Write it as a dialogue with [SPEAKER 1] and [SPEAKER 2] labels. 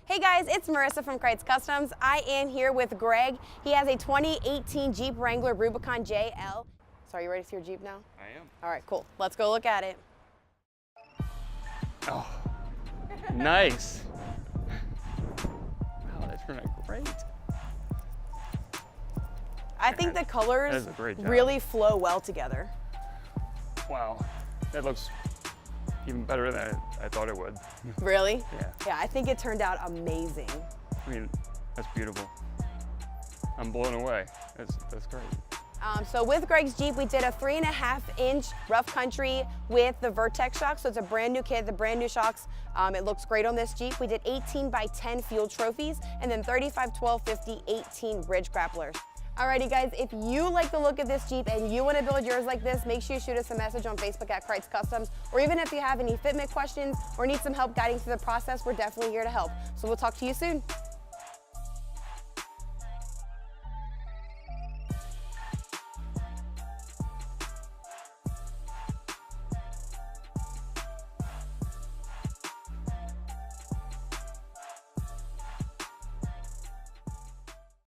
[SPEAKER 1] Hey guys, it's Marissa from Krietz Customs. I am here with Greg. He has a 2018 Jeep Wrangler Rubicon JL. So are you ready for your Jeep now?
[SPEAKER 2] I am.
[SPEAKER 1] All right, cool. Let's go look at it.
[SPEAKER 2] Oh, nice. Wow, that's turned out great.
[SPEAKER 1] I think the colors
[SPEAKER 2] That is a great job.
[SPEAKER 1] really flow well together.
[SPEAKER 2] Wow, that looks even better than I thought it would.
[SPEAKER 1] Really?
[SPEAKER 2] Yeah.
[SPEAKER 1] Yeah, I think it turned out amazing.
[SPEAKER 2] I mean, that's beautiful. I'm blown away. That's great.
[SPEAKER 1] So with Greg's Jeep, we did a 3.5-inch rough country with the Vertex shocks. So it's a brand new kit, the brand new shocks. It looks great on this Jeep. We did 18x10 field trophies and then 35, 12, 50, 18 bridge grapplers. Alrighty guys, if you like the look of this Jeep and you want to build yours like this, make sure you shoot us a message on Facebook at Krietz Customs, or even if you have any fitment questions or need some help guiding through the process, we're definitely here to help. So we'll talk to you soon.